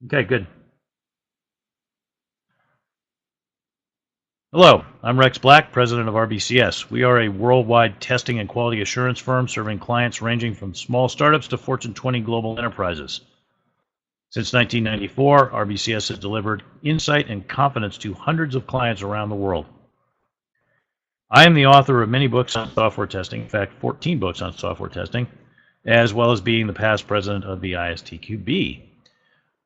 Okay, good. Hello, I'm RexBlack, president of RBCS. We are a worldwide testing and quality assurance firm serving clients ranging from small startups to Fortune 20 global enterprises. Since 1994, RBCS has delivered insight and confidence to hundreds of clients around the world. I am the author of many books on software testing, in fact, 14 books on software testing, as well as being the past president of the iSQI.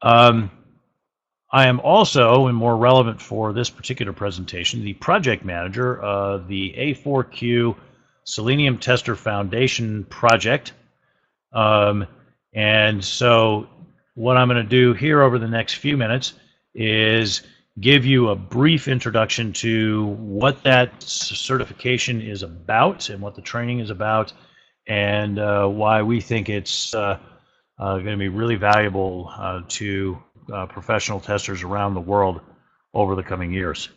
I am also, and more relevant for this particular presentation, the project manager of the A4Q Selenium Tester Foundation project. And so what I'm going to do here over the next few minutes is give you a brief introduction to what that certification is about and what the training is about, and why we think it's going to be really valuable to professional testers around the world over the coming years.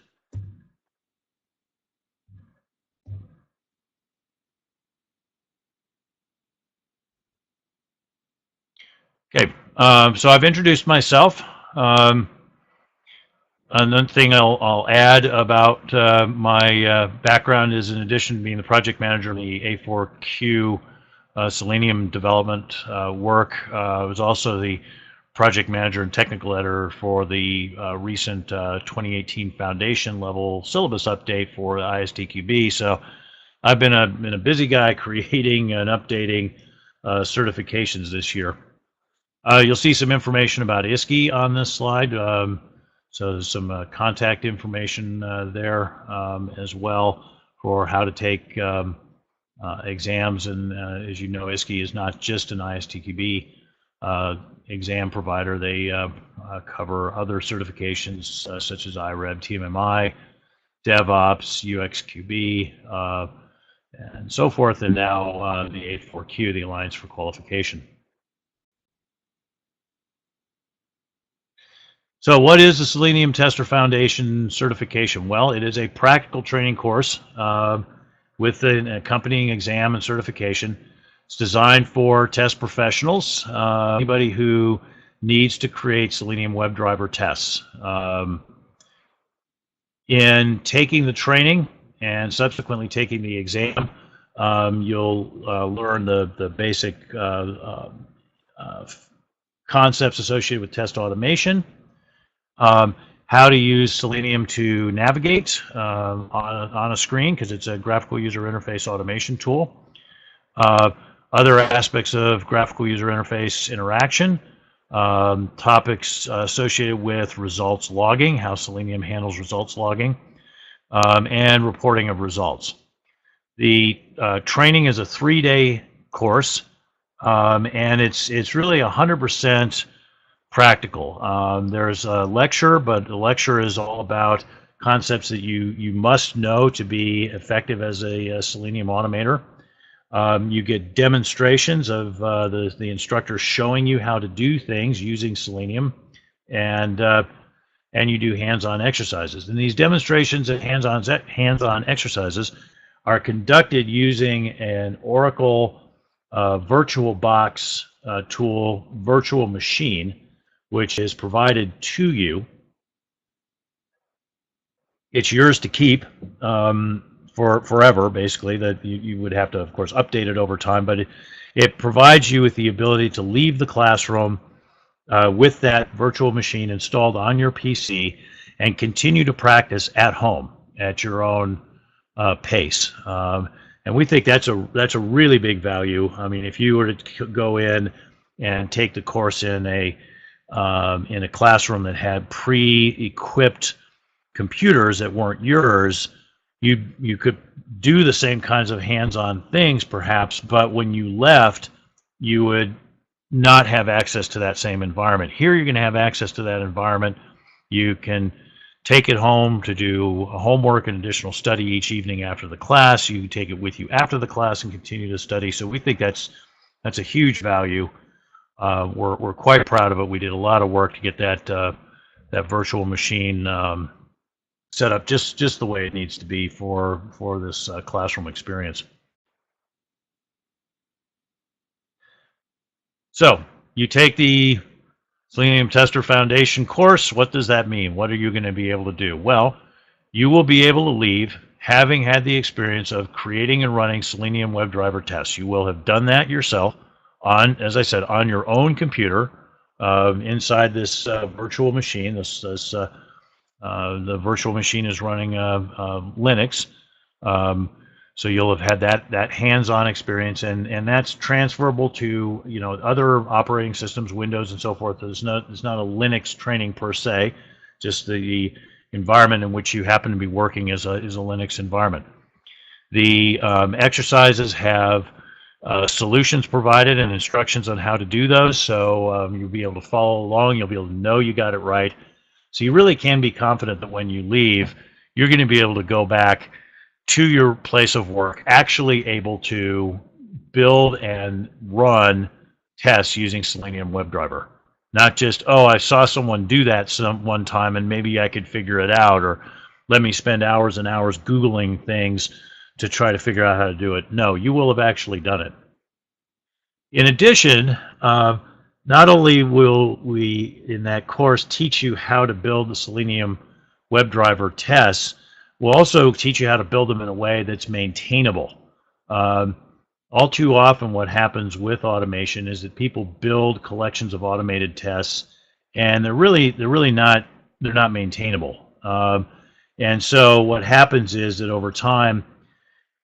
Okay, so I've introduced myself. Another thing I'll add about my background is, in addition to being the project manager of the A4Q Selenium development work, I was also the project manager and technical editor for the recent 2018 foundation level syllabus update for ISTQB. So I've been a busy guy creating and updating certifications this year. You'll see some information about iSQI on this slide. So there's some contact information there as well for how to take exams. And as you know, iSQI is not just an ISTQB exam provider. They cover other certifications such as IREB, TMMI, DevOps, UXQB, and so forth, and now the A4Q, the Alliance for Qualification. So what is the Selenium Tester Foundation certification? Well, it is a practical training course with an accompanying exam and certification. It's designed for test professionals, anybody who needs to create Selenium WebDriver tests. In taking the training and subsequently taking the exam, you'll learn the basic concepts associated with test automation, how to use Selenium to navigate on a screen, because it's a graphical user interface automation tool. Other aspects of graphical user interface interaction, topics associated with results logging, how Selenium handles results logging, and reporting of results. The training is a 3-day course, and it's really 100% practical. There's a lecture, but the lecture is all about concepts that you must know to be effective as a Selenium automator. You get demonstrations of the instructor showing you how to do things using Selenium, and you do hands-on exercises. And these demonstrations and hands-on exercises are conducted using an Oracle VirtualBox tool virtual machine, which is provided to you. It's yours to keep for forever, basically. That you would have to, of course, update it over time, but it provides you with the ability to leave the classroom with that virtual machine installed on your PC and continue to practice at home at your own pace. And we think that's a really big value. I mean, if you were to go in and take the course in a classroom that had pre-equipped computers that weren't yours, you could do the same kinds of hands-on things perhaps, but when you left, you would not have access to that same environment. Here you're going to have access to that environment. You can take it home to do homework and additional study each evening after the class. You can take it with you after the class and continue to study. So we think that's a huge value. We're quite proud of it. We did a lot of work to get that virtual machine set up just the way it needs to be for this classroom experience. So you take the Selenium Tester Foundation course, what does that mean? What are you going to be able to do? Well, you will be able to leave having had the experience of creating and running Selenium WebDriver tests. You will have done that yourself on, as I said, on your own computer inside this virtual machine. The virtual machine is running Linux. So you'll have had that hands-on experience, and that's transferable to other operating systems, Windows and so forth. It's not a Linux training per se, just the environment in which you happen to be working is a Linux environment. The exercises have solutions provided and instructions on how to do those, so you'll be able to follow along. You'll be able to know you got it right. So you really can be confident that when you leave, you're going to be able to go back to your place of work, actually able to build and run tests using Selenium WebDriver. Not just, oh, I saw someone do that one time and maybe I could figure it out, or let me spend hours and hours Googling things to try to figure out how to do it. No, you will have actually done it. In addition, not only will we, in that course, teach you how to build the Selenium WebDriver tests, we'll also teach you how to build them in a way that's maintainable. All too often what happens with automation is that people build collections of automated tests, and they're not maintainable. And so what happens is that over time,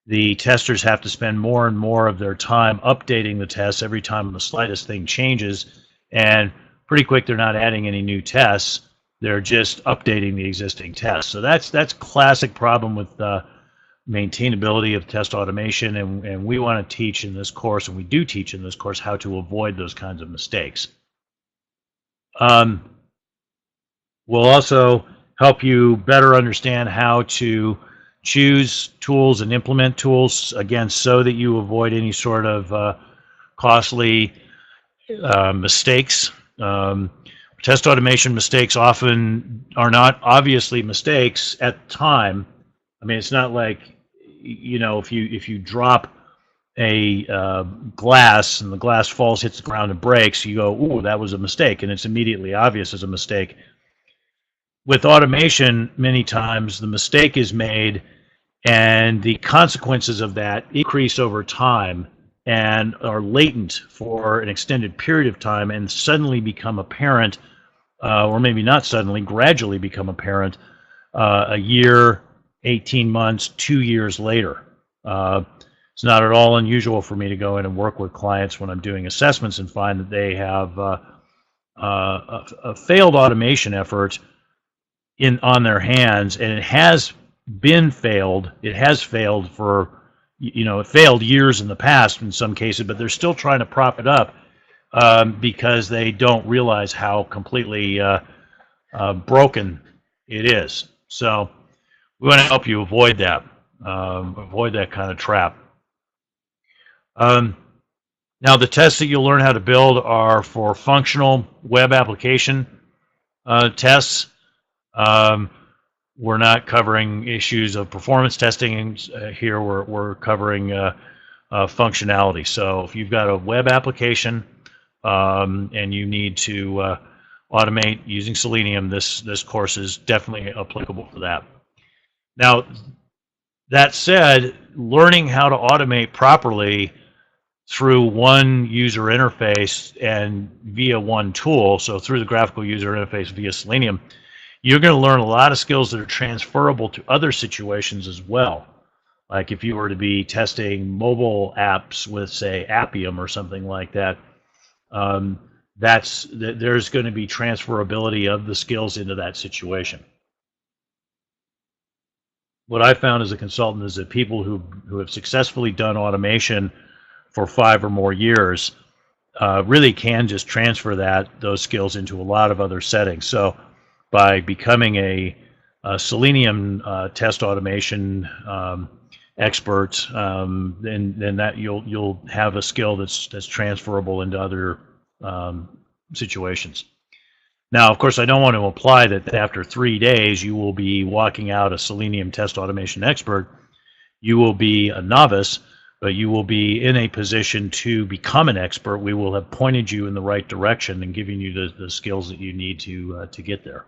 the testers have to spend more and more of their time updating the tests every time the slightest thing changes, and pretty quick they're not adding any new tests. They're just updating the existing tests. So that's classic problem with maintainability of test automation, and we want to teach in this course, and we do teach in this course, how to avoid those kinds of mistakes. We'll also help you better understand how to choose tools and implement tools, again, so that you avoid any sort of costly mistakes. Test automation mistakes often are not obviously mistakes at the time. I mean, it's not like, if you drop a glass and the glass falls, hits the ground, and breaks, you go, ooh, that was a mistake, and it's immediately obvious as a mistake. With automation, many times the mistake is made, and the consequences of that increase over time and are latent for an extended period of time, and suddenly become apparent, or maybe not suddenly, gradually become apparent a year, 18 months, 2 years later. It's not at all unusual for me to go in and work with clients when I'm doing assessments and find that they have a failed automation effort on their hands, and it has been failed. It has failed for, it failed years in the past in some cases, but they're still trying to prop it up because they don't realize how completely broken it is. So we want to help you avoid that kind of trap. Now, the tests that you'll learn how to build are for functional web application tests. We're not covering issues of performance testing here. We're covering functionality. So if you've got a web application and you need to automate using Selenium, this course is definitely applicable for that. Now, that said, learning how to automate properly through one user interface and via one tool, so through the graphical user interface via Selenium, you're going to learn a lot of skills that are transferable to other situations as well. Like if you were to be testing mobile apps with, say, Appium or something like that, there's going to be transferability of the skills into that situation. What I found as a consultant is that people who have successfully done automation for 5 or more years really can just transfer those skills into a lot of other settings. So by becoming a Selenium test automation expert, then that you'll have a skill that's transferable into other situations. Now, of course, I don't want to imply that after 3 days you will be walking out a Selenium test automation expert. You will be a novice, but you will be in a position to become an expert. We will have pointed you in the right direction and given you the skills that you need to get there.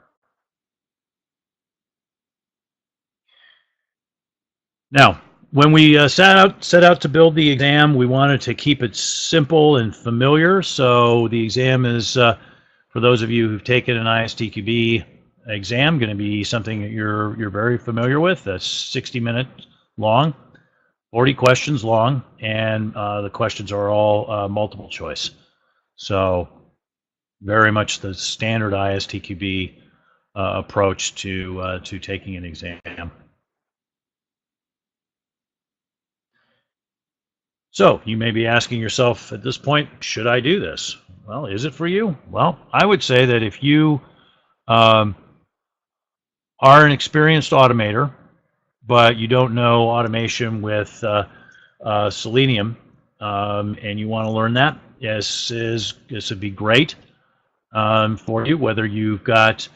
Now, when we set out to build the exam, we wanted to keep it simple and familiar. So the exam is, for those of you who've taken an iSTQB exam, going to be something that you're very familiar with. That's 60 minutes long, 40 questions long, and the questions are all multiple choice. So very much the standard iSTQB approach to taking an exam. So you may be asking yourself at this point, should I do this? Well, is it for you? Well, I would say that if you are an experienced automator, but you don't know automation with Selenium, and you want to learn that, this would be great for you, whether you've got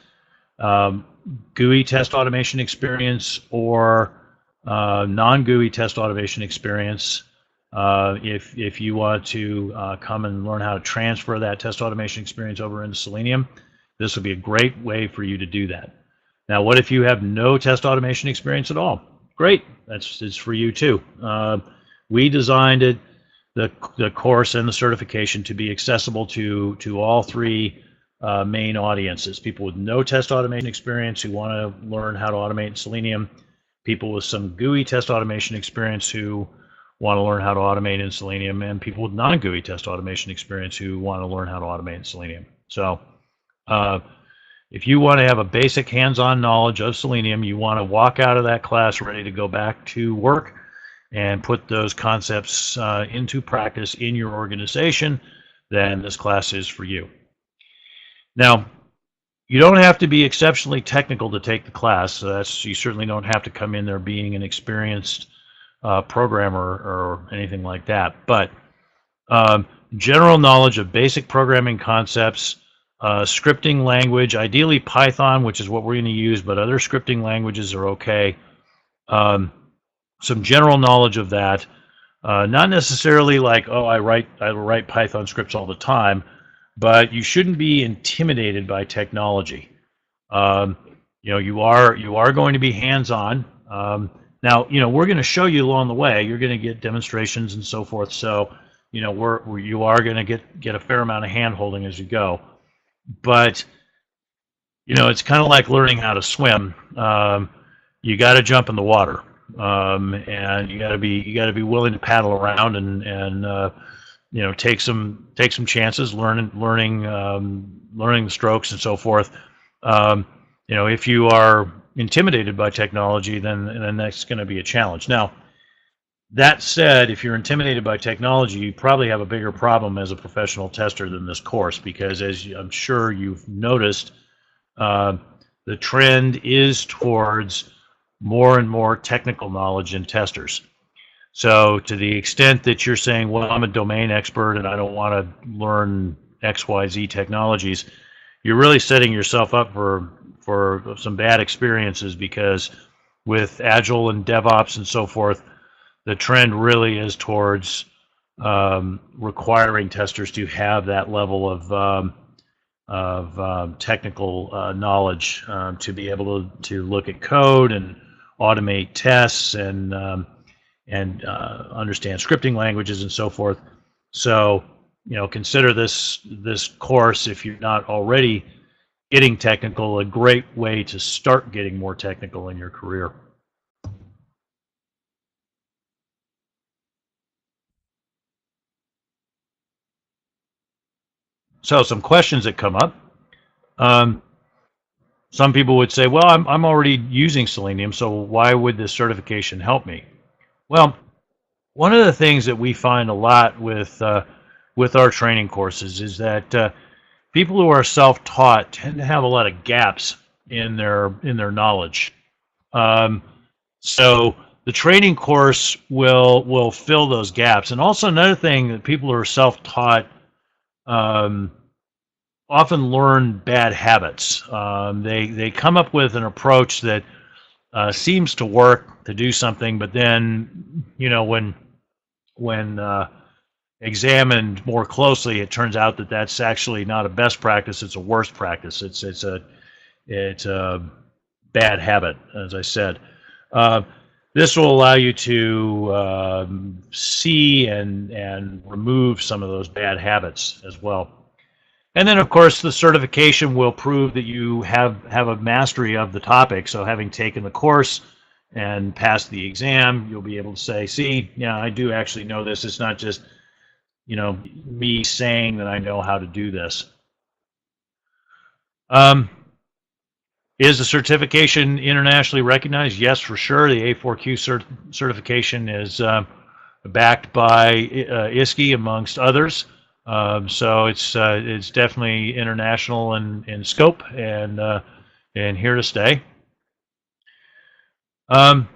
GUI test automation experience or non-GUI test automation experience. If you want to come and learn how to transfer that test automation experience over into Selenium, this would be a great way for you to do that. Now, what if you have no test automation experience at all? Great, it's for you too. We designed it, the course and the certification, to be accessible to all three main audiences: people with no test automation experience who want to learn how to automate in Selenium, people with some GUI test automation experience who want to learn how to automate in Selenium, and people with non-GUI test automation experience who want to learn how to automate in Selenium. So if you want to have a basic hands-on knowledge of Selenium, you want to walk out of that class ready to go back to work and put those concepts into practice in your organization, then this class is for you. Now, you don't have to be exceptionally technical to take the class. So you certainly don't have to come in there being an experienced programmer or anything like that. But general knowledge of basic programming concepts, scripting language, ideally Python, which is what we're going to use, but other scripting languages are okay. Some general knowledge of that, not necessarily like, oh, I write Python scripts all the time, but you shouldn't be intimidated by technology. You are going to be hands-on. Now, we're going to show you along the way. You're going to get demonstrations and so forth. So, you are going to get a fair amount of hand-holding as you go. But, it's kind of like learning how to swim. You got to jump in the water, and you got to be willing to paddle around and take some chances, learning the strokes and so forth. If you are intimidated by technology, then that's going to be a challenge. Now, that said, if you're intimidated by technology, you probably have a bigger problem as a professional tester than this course, because as I'm sure you've noticed, the trend is towards more and more technical knowledge in testers. So to the extent that you're saying, well, I'm a domain expert and I don't want to learn XYZ technologies, you're really setting yourself up for some bad experiences, because with Agile and DevOps and so forth, the trend really is towards requiring testers to have that level of technical knowledge to be able to look at code and automate tests and understand scripting languages and so forth. So, consider this course, if you're not already getting technical, a great way to start getting more technical in your career. So some questions that come up. Some people would say, well, I'm already using Selenium, so why would this certification help me? Well, one of the things that we find a lot with our training courses is that people who are self-taught tend to have a lot of gaps in their knowledge. So the training course will fill those gaps. And also another thing, that people who are self-taught often learn bad habits. They come up with an approach that seems to work to do something, but then when when examined more closely, it turns out that that's actually not a best practice; it's a worst practice. It's a bad habit, as I said. Uh, this will allow you to see and remove some of those bad habits as well. And then, of course, the certification will prove that you have a mastery of the topic. So having taken the course and passed the exam, you'll be able to say, see, yeah, I do actually know this. It's not just, me saying that I know how to do this. Is the certification internationally recognized? Yes, for sure. The A4Q certification is backed by iSQI, amongst others. So it's definitely international in scope and here to stay. Now,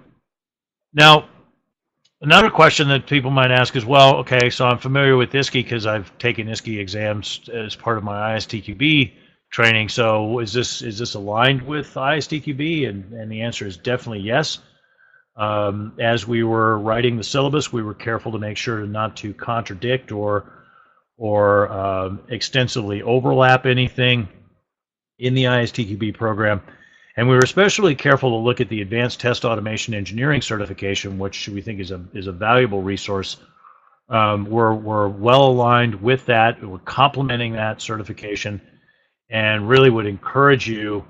another question that people might ask is, well, okay, so I'm familiar with iSQI because I've taken iSQI exams as part of my iSTQB training. So is this aligned with iSTQB? And the answer is definitely yes. As we were writing the syllabus, we were careful to make sure not to contradict or extensively overlap anything in the iSTQB program. And we were especially careful to look at the Advanced Test Automation Engineering certification, which we think is a valuable resource. We're well aligned with that. We're complementing that certification, and really would encourage you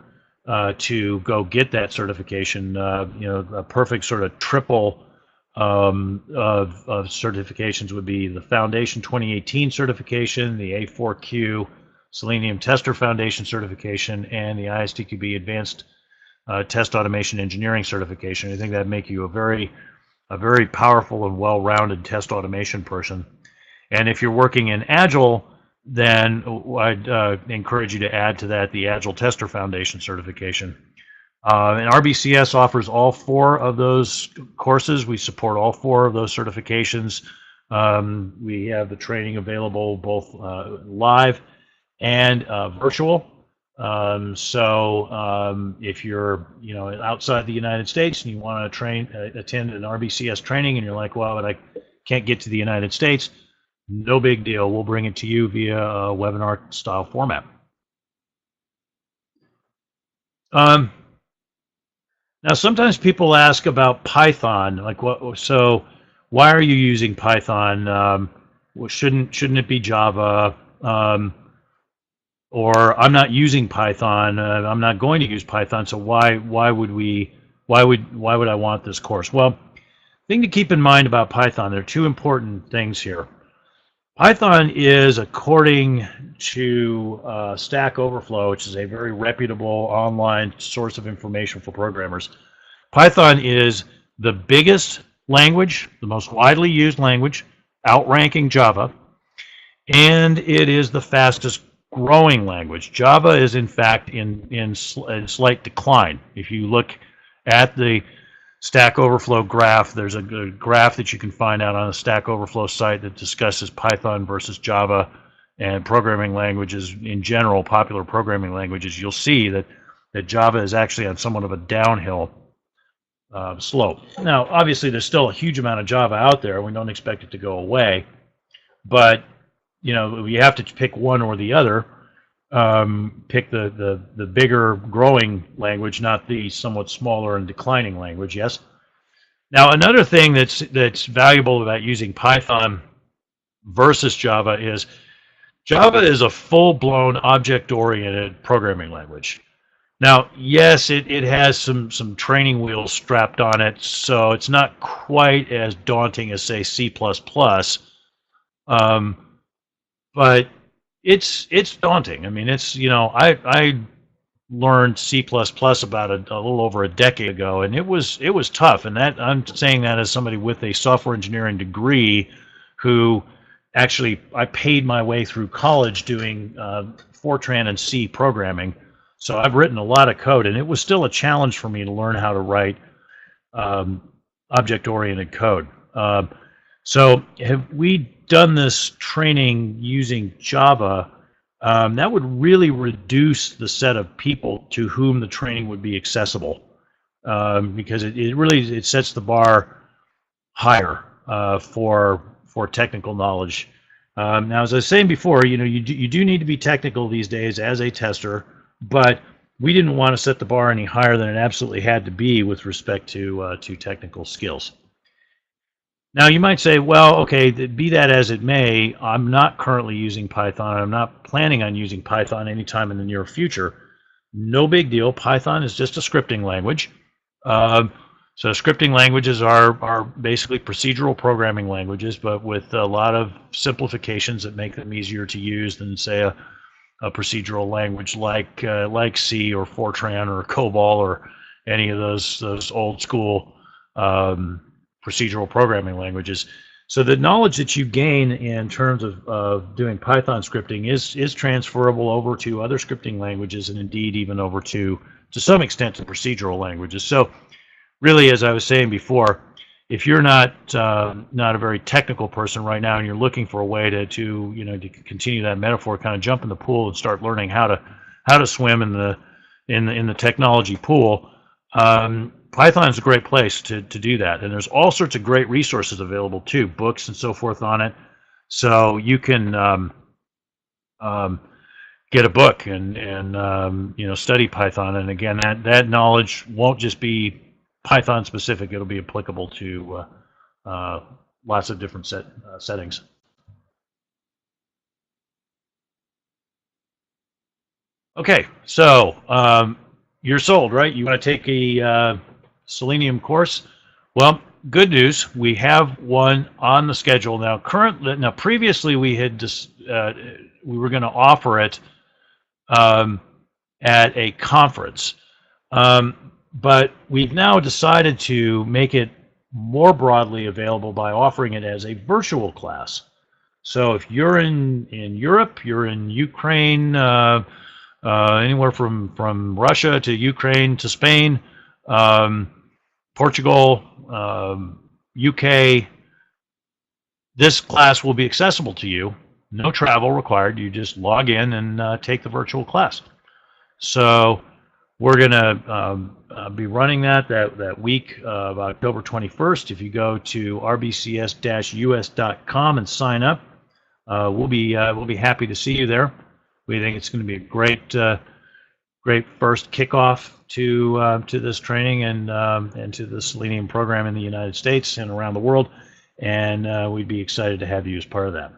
to go get that certification. A perfect sort of triple of certifications would be the Foundation 2018 certification, the A4Q Selenium Tester Foundation certification, and the iSTQB Advanced Test Automation Engineering certification. I think that'd make you a very powerful and well-rounded test automation person. And if you're working in Agile, then I'd encourage you to add to that the Agile Tester Foundation certification. And RBCS offers all 4 of those courses. We support all 4 of those certifications. We have the training available both live and virtual. So if you're outside the United States and you want to attend an RBCS training, and you're like, well, but I can't get to the United States, no big deal. We'll bring it to you via a webinar style format. Now, sometimes people ask about Python, like, so why are you using Python? Well, shouldn't it be Java? Or I'm not using Python. I'm not going to use Python. So why would I want this course? Well, the thing to keep in mind about Python, there are 2 important things here. Python is, according to Stack Overflow, which is a very reputable online source of information for programmers, Python is the biggest language, the most widely used language, outranking Java, and it is the fastest growing language. Java is, in fact, in slight decline. If you look at the Stack Overflow graph, there's a graph that you can find out on the Stack Overflow site that discusses Python versus Java and programming languages in general, popular programming languages. You'll see that Java is actually on somewhat of a downhill slope. Now, obviously, there's still a huge amount of Java out there. We don't expect it to go away, but you have to pick one or the other. Pick the bigger growing language, not the somewhat smaller and declining language. Yes. Now, another thing that's valuable about using Python versus Java is Java is a full-blown object-oriented programming language. Now, yes, it has some training wheels strapped on it, so it's not quite as daunting as, say, C++. But it's daunting. I mean, I learned C++ about a little over a decade ago, and it was tough. And that, I'm saying that as somebody with a software engineering degree, who actually, I paid my way through college doing Fortran and C programming. So I've written a lot of code, and it was still a challenge for me to learn how to write object-oriented code. So have we done this training using Java, that would really reduce the set of people to whom the training would be accessible, because it really sets the bar higher for for technical knowledge. Now, as I was saying before, you do need to be technical these days as a tester, but we didn't want to set the bar any higher than it absolutely had to be with respect to technical skills. Now, you might say, well, okay, be that as it may, I'm not currently using Python. I'm not planning on using Python anytime in the near future. No big deal. Python is just a scripting language. So scripting languages are basically procedural programming languages, but with a lot of simplifications that make them easier to use than, say, a procedural language like C or Fortran or COBOL or any of those old school procedural programming languages. So the knowledge that you gain in terms of doing Python scripting is transferable over to other scripting languages, and indeed even over to some extent to procedural languages. So really, as I was saying before, if you're not a very technical person right now and you're looking for a way to continue that metaphor, kind of jump in the pool and start learning how to swim in the technology pool, Python is a great place to do that, and there's all sorts of great resources available too, books and so forth on it. So you can get a book and study Python, and again, that knowledge won't just be Python specific; it'll be applicable to lots of different settings. Okay, so you're sold, right? You want to take a Selenium course? Well, good news, we have one on the schedule now. Previously we had we were going to offer it at a conference, but we've now decided to make it more broadly available by offering it as a virtual class. So if you're in Europe, you're in Ukraine, anywhere from Russia to Ukraine to Spain, Portugal, UK, this class will be accessible to you. No travel required. You just log in and take the virtual class. So we're going to be running that week of October 21st. If you go to rbcs-us.com and sign up, we'll be happy to see you there. We think it's going to be a great first kickoff to this training and to the Selenium program in the United States and around the world, and we'd be excited to have you as part of that.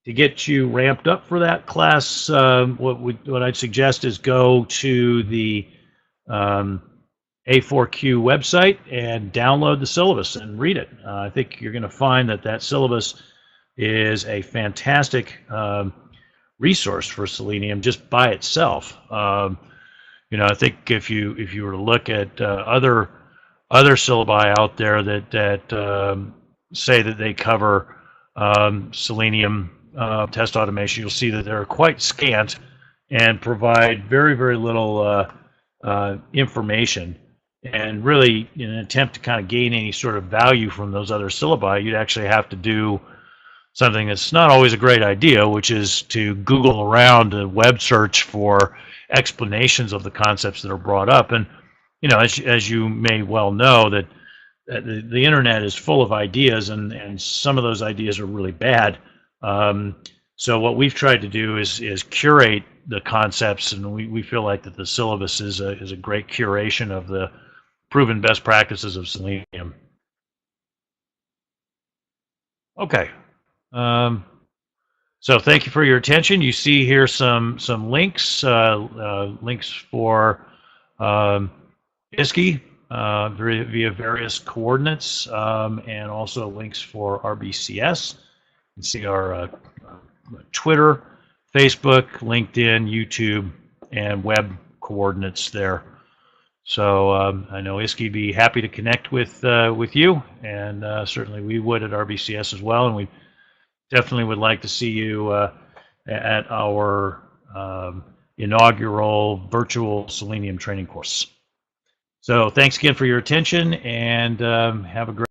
To get you ramped up for that class, what I'd suggest is go to the A4Q website and download the syllabus and read it. I think you're going to find that syllabus is a fantastic resource for Selenium just by itself. I think if you were to look at other syllabi out there that say that they cover Selenium test automation, you'll see that they're quite scant and provide very, very little information. And really, in an attempt to kind of gain any sort of value from those other syllabi, you'd actually have to do something that's not always a great idea, which is to Google around a web search for explanations of the concepts that are brought up. And as you may well know, that the internet is full of ideas, and some of those ideas are really bad. So what we've tried to do is curate the concepts, and we feel like that the syllabus is a great curation of the proven best practices of Selenium. Okay. So thank you for your attention. You see here some links, links for iSQI via various coordinates, and also links for RBCS. You can see our Twitter, Facebook, LinkedIn, YouTube, and web coordinates there. So I know iSQI would be happy to connect with you, and certainly we would at RBCS as well, and we definitely would like to see you at our inaugural virtual Selenium training course. So thanks again for your attention, and have a great